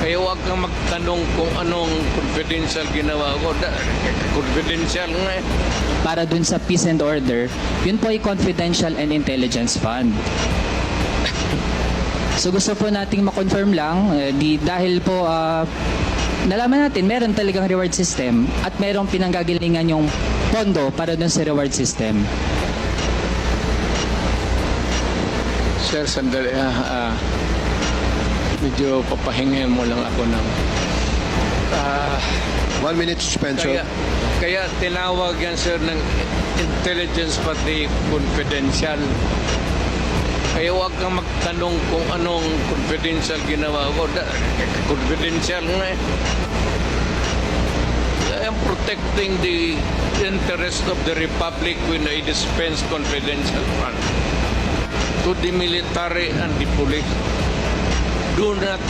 Kaya huwag kang magtanong kung anong confidential ginawa ko. Confidential nga eh. Para dun sa peace and order, yun po ay confidential and intelligence fund. So gusto po nating ma-confirm lang, dahil po nalaman natin meron talagang reward system at merong pinanggagalingan yung pondo para dun sa reward system. Sir, sandali. Medyo papahingahin mo lang ako ng... 1 minute suspension. Kaya tinawag yan, sir, ng intelligence pati confidential. Kaya huwag kang magtanong kung anong confidential ginawa ko. Confidential nga eh. I am protecting the interest of the Republic when I dispense confidential fund to the military and the police. Do not